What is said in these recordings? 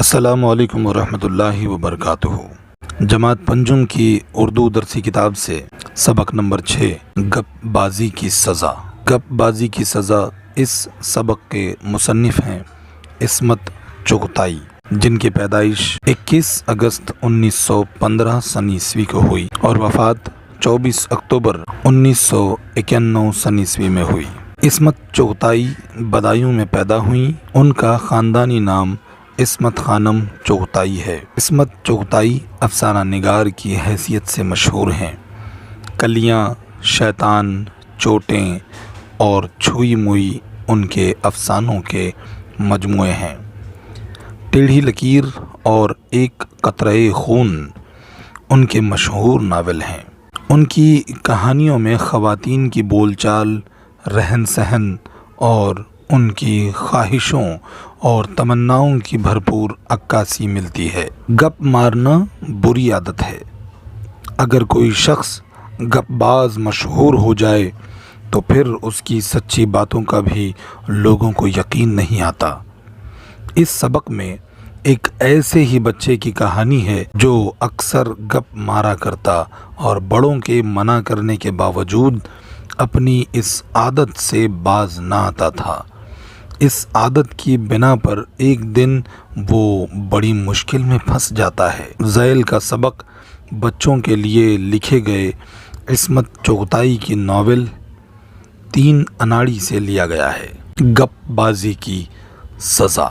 السلام علیکم ورحمۃ اللہ وبرکاتہ۔ جماعت پنجم کی اردو درسی کتاب سے سبق نمبر 6 گپ بازی کی سزا۔ گپ بازی کی سزا اس سبق کے مصنف ہیں عصمت چغتائی، جن کی پیدائش 21 اگست 1915 سن عیسوی کو ہوئی اور وفات 24 اکتوبر 1991 سن عیسوی میں ہوئی۔ عصمت چغتائی بدایوں میں پیدا ہوئیں۔ ان کا خاندانی نام عصمت خانم چغتائی ہے۔ عصمت چغتائی افسانہ نگار کی حیثیت سے مشہور ہیں۔ کلیاں، شیطان، چوٹیں اور چھوئی موئی ان کے افسانوں کے مجموعے ہیں۔ ٹیڑھی لکیر اور ایک قطرہ خون ان کے مشہور ناول ہیں۔ ان کی کہانیوں میں خواتین کی بول چال، رہن سہن اور ان کی خواہشوں اور تمناؤں کی بھرپور عکاسی ملتی ہے۔ گپ مارنا بری عادت ہے۔ اگر کوئی شخص گپ باز مشہور ہو جائے تو پھر اس کی سچی باتوں کا بھی لوگوں کو یقین نہیں آتا۔ اس سبق میں ایک ایسے ہی بچے کی کہانی ہے جو اکثر گپ مارا کرتا اور بڑوں کے منع کرنے کے باوجود اپنی اس عادت سے باز نہ آتا تھا۔ اس عادت کی بنا پر ایک دن وہ بڑی مشکل میں پھنس جاتا ہے۔ ذیل کا سبق بچوں کے لیے لکھے گئے عصمت چغتائی کی ناول 3 اناڑی سے لیا گیا ہے۔ گپ بازی کی سزا۔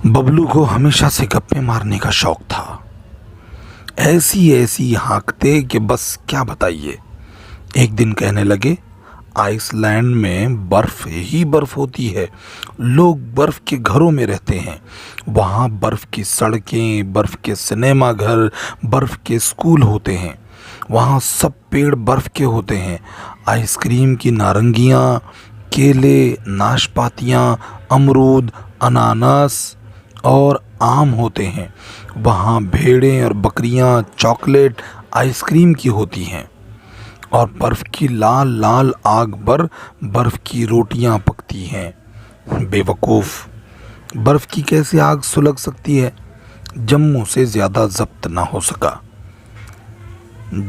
ببلو کو ہمیشہ سے گپیں مارنے کا شوق تھا۔ ایسی ہانکتے کہ بس کیا بتائیے۔ ایک دن کہنے لگے، آئس لینڈ میں برف ہی برف ہوتی ہے، لوگ برف کے گھروں میں رہتے ہیں، وہاں برف کی سڑکیں، برف کے سنیما گھر، برف کے اسکول ہوتے ہیں، وہاں سب پیڑ برف کے ہوتے ہیں، آئس کریم کی نارنگیاں، کیلے، ناشپاتیاں، امرود، اناناس اور آم ہوتے ہیں، وہاں بھیڑیں اور بکریاں چاکلیٹ آئس کریم کی ہوتی ہیں، اور برف کی لال لال آگ پر برف کی روٹیاں پکتی ہیں۔ بے وقوف، برف کی کیسے آگ سلگ سکتی ہے؟ جموں سے زیادہ ضبط نہ ہو سکا۔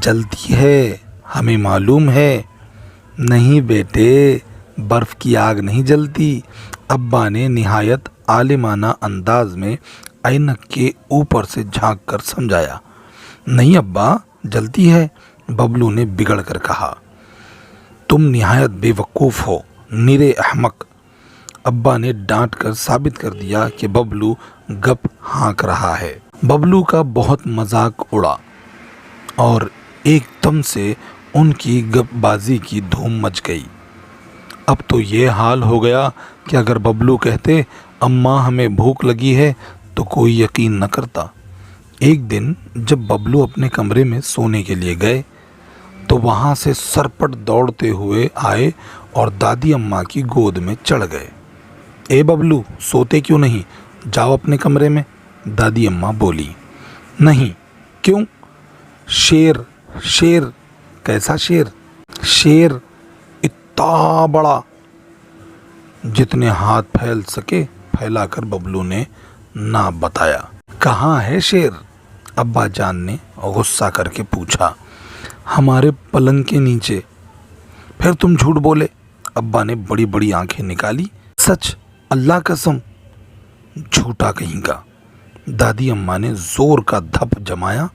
جلتی ہے، ہمیں معلوم ہے۔ نہیں بیٹے، برف کی آگ نہیں جلتی، ابا نے نہایت عالمانہ انداز میں اینک کے اوپر سے جھانک کر سمجھایا۔ نہیں ابا، جلتی ہے، ببلو نے بگڑ کر کہا۔ تم نہایت بے وقوف ہو، نرے احمق۔ ابا نے ڈانٹ کر ثابت کر دیا کہ ببلو گپ ہانک رہا ہے۔ ببلو کا بہت مذاق اڑا اور ایک دم سے ان کی گپ بازی کی دھوم مچ گئی۔ اب تو یہ حال ہو گیا کہ اگر ببلو کہتے اماں ہمیں بھوک لگی ہے تو کوئی یقین نہ کرتا۔ ایک دن جب ببلو اپنے کمرے میں سونے کے لیے گئے تو وہاں سے سرپٹ دوڑتے ہوئے آئے اور دادی اماں کی گود میں چڑھ گئے۔ اے ببلو، سوتے کیوں نہیں؟ جاؤ اپنے کمرے میں، دادی اماں بولی۔ نہیں۔ کیوں؟ شیر۔ شیر؟ کیسا شیر؟ شیر اتنا بڑا۔ جتنے ہاتھ پھیل سکے پھیلا کر ببلو نے نہ بتایا۔ کہاں ہے شیر؟ ابا جان نے غصہ کر کے پوچھا۔ ہمارے پلنگ کے نیچے۔ پھر تم جھوٹ بولے؟ ابا نے بڑی بڑی آنکھیں نکالی۔ سچ، اللہ قسم۔ جھوٹا کہیں کا۔ دادی اماں نے زور کا دھپ جمایا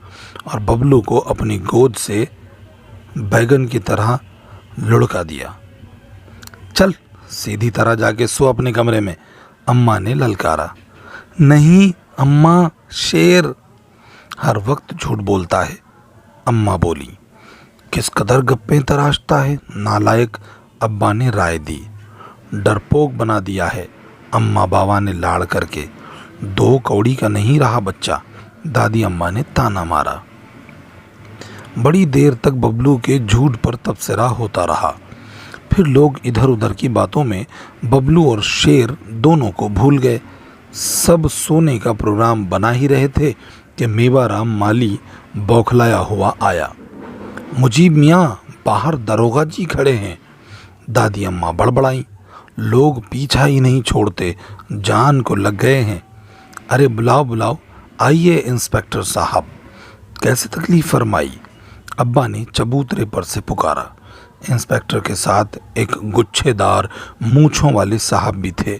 اور ببلو کو اپنی گود سے بیگن کی طرح لڑکا دیا۔ چل سیدھی طرح جا کے سو اپنے کمرے میں، اماں نے للکارا۔ نہیں اماں، شیر ہر وقت جھوٹ بولتا ہے، اماں بولی۔ کس قدر گپیں تراشتا ہے نالائق، ابا نے رائے دی۔ ڈرپوک بنا دیا ہے، اماں باوا نے لاڑ کر کے۔ 2 کوڑی کا نہیں رہا بچہ، دادی اماں نے تانا مارا۔ بڑی دیر تک ببلو کے جھوٹ پر تبصرہ ہوتا رہا۔ پھر لوگ ادھر ادھر کی باتوں میں ببلو اور شیر دونوں کو بھول گئے۔ سب سونے کا پروگرام بنا ہی رہے تھے کہ میوا رام مالی بوکھلایا ہوا آیا۔ مجیب میاں، باہر داروغہ جی کھڑے ہیں، دادی اماں بڑبڑائیں۔ لوگ پیچھا ہی نہیں چھوڑتے، جان کو لگ گئے ہیں۔ ارے بلاؤ بلاؤ، آئیے انسپیکٹر صاحب، کیسے تکلیف فرمائی؟ ابا نے چبوترے پر سے پکارا۔ انسپیکٹر کے ساتھ ایک گچھے دار مونچھوں والے صاحب بھی تھے۔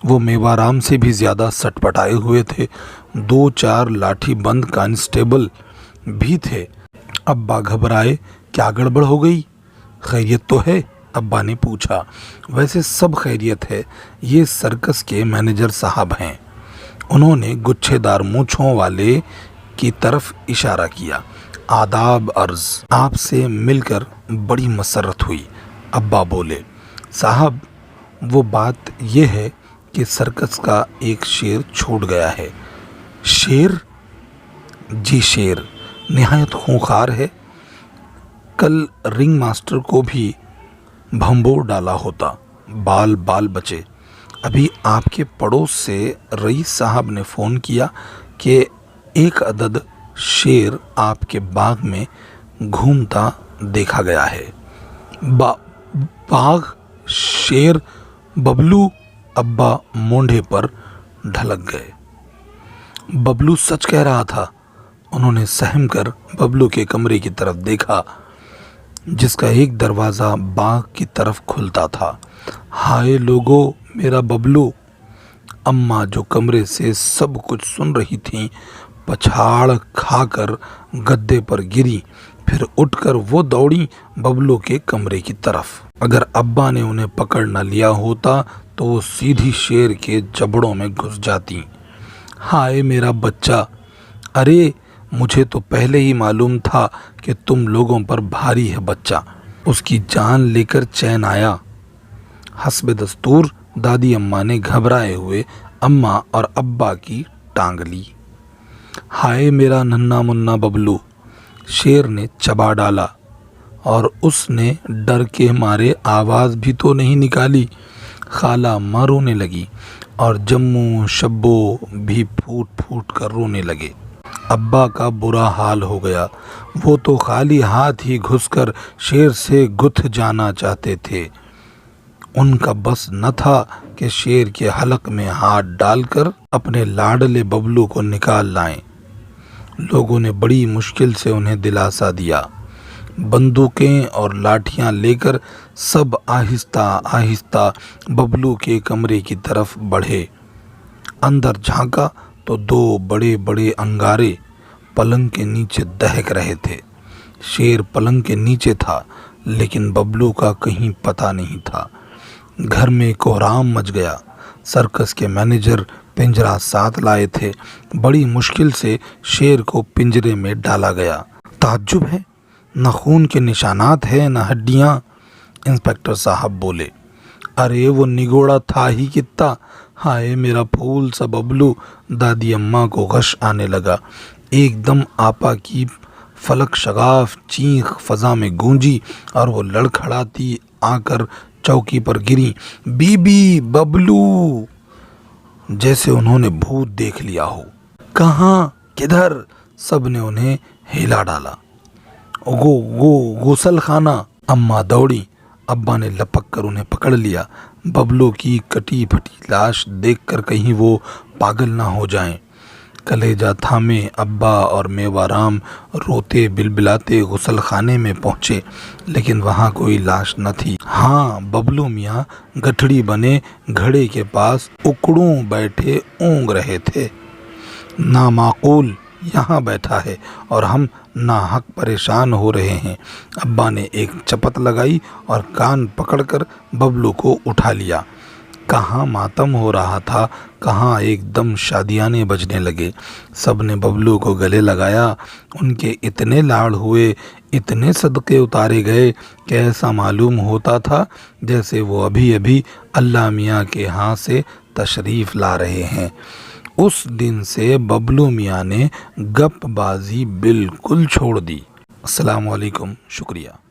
وہ میوارام سے بھی زیادہ سٹ پٹائے ہوئے تھے۔ 2-4 لاٹھی بند کانسٹیبل بھی تھے۔ ابا گھبرائے، کیا گڑبڑ ہو گئی؟ خیریت تو ہے؟ ابا نے پوچھا۔ ویسے سب خیریت ہے، یہ سرکس کے مینیجر صاحب ہیں۔ انہوں نے گچھے دار مونچھوں والے کی طرف اشارہ کیا۔ آداب عرض، آپ سے مل کر بڑی مسرت ہوئی۔ ابا بولے، صاحب وہ بات یہ ہے کہ سرکس کا ایک شیر چھوٹ گیا ہے۔ شیر؟ جی شیر، نہایت خونخوار ہے۔ کل رنگ ماسٹر کو بھی بھنبور ڈالا ہوتا، بال بال بچے۔ ابھی آپ کے پڑوس سے رئیس صاحب نے فون کیا کہ ایک عدد شیر آپ کے باغ میں گھومتا دیکھا گیا ہے۔ باغ؟ شیر؟ ببلو؟ ابا مونڈھے پر ڈھلک گئے۔ ببلو سچ کہہ رہا تھا۔ انہوں نے سہم کر ببلو کے کمرے کی طرف دیکھا، جس کا ایک دروازہ باغ کی طرف کھلتا تھا۔ ہائے لوگو، میرا ببلو! اماں جو کمرے سے سب کچھ سن رہی تھیں، پچھاڑ کھا کر گدے پر گری، پھر اٹھ کر وہ دوڑی ببلو کے کمرے کی طرف۔ اگر ابا نے انہیں پکڑ نہ لیا ہوتا تو وہ سیدھی شیر کے جبڑوں میں گھس جاتی۔ ہائے میرا بچہ! ارے مجھے تو پہلے ہی معلوم تھا کہ تم لوگوں پر بھاری ہے بچہ۔ اس کی جان لے کر چین آیا۔ حسب دستور دادی اماں نے گھبرائے ہوئے اماں اور ابا کی ٹانگ لی۔ ہائے میرا ننھا منا ببلو! شیر نے چبا ڈالا، اور اس نے ڈر کے مارے آواز بھی تو نہیں نکالی۔ خالہ اماں رونے لگی اور جموں شبو بھی پھوٹ پھوٹ کر رونے لگے۔ ابا کا برا حال ہو گیا۔ وہ تو خالی ہاتھ ہی گھس کر شیر سے گتھ جانا چاہتے تھے۔ ان کا بس نہ تھا کہ شیر کے حلق میں ہاتھ ڈال کر اپنے لاڈلے ببلو کو نکال لائیں۔ لوگوں نے بڑی مشکل سے انہیں دلاسا دیا۔ بندوقیں اور لاٹھیاں لے کر سب آہستہ آہستہ ببلو کے کمرے کی طرف بڑھے۔ اندر جھانکا تو 2 بڑے بڑے انگارے پلنگ کے نیچے دہک رہے تھے۔ شیر پلنگ کے نیچے تھا، لیکن ببلو کا کہیں پتہ نہیں تھا۔ گھر میں کوہرام مچ گیا۔ سرکس کے مینیجر پنجرہ ساتھ لائے تھے۔ بڑی مشکل سے شیر کو پنجرے میں ڈالا گیا۔ تعجب ہے، نہ خون کے نشانات ہیں نہ ہڈیاں، انسپیکٹر صاحب بولے۔ ارے وہ نگوڑا تھا ہی کتا! ہائے میرا پھول سا ببلو! دادی اماں کو غش آنے لگا۔ ایک دم آپا کی فلک شگاف چیخ فضا میں گونجی اور وہ لڑکھڑاتی آ کر چوکی پر گری۔ بی بی، ببلو! جیسے انہوں نے بھوت دیکھ لیا ہو۔ کہاں؟ کدھر؟ سب نے انہیں ہلا ڈالا۔ غسل خانہ! اماں دوڑی۔ ابا نے لپک کر انہیں پکڑ لیا۔ ببلو کی کٹی پھٹی لاش دیکھ کر کہیں وہ پاگل نہ ہو جائیں۔ کلیجہ تھامے ابا اور میوارام روتے بلبلاتے غسل خانے میں پہنچے، لیکن وہاں کوئی لاش نہ تھی۔ ہاں، ببلو میاں گٹھڑی بنے گھڑے کے پاس اکڑوں بیٹھے اونگ رہے تھے۔ نامعقول! یہاں بیٹھا ہے اور ہم ناحق پریشان ہو رہے ہیں۔ ابا نے ایک چپت لگائی اور کان پکڑ کر ببلو کو اٹھا لیا۔ کہاں ماتم ہو رہا تھا، کہاں ایک دم شادیانے بجنے لگے۔ سب نے ببلو کو گلے لگایا۔ ان کے اتنے لاڑ ہوئے، اتنے صدقے اتارے گئے کہ ایسا معلوم ہوتا تھا جیسے وہ ابھی ابھی اللہ میاں کے ہاں سے تشریف لا رہے ہیں۔ اس دن سے ببلو میاں نے گپ بازی بالکل چھوڑ دی۔ السلام علیکم، شکریہ۔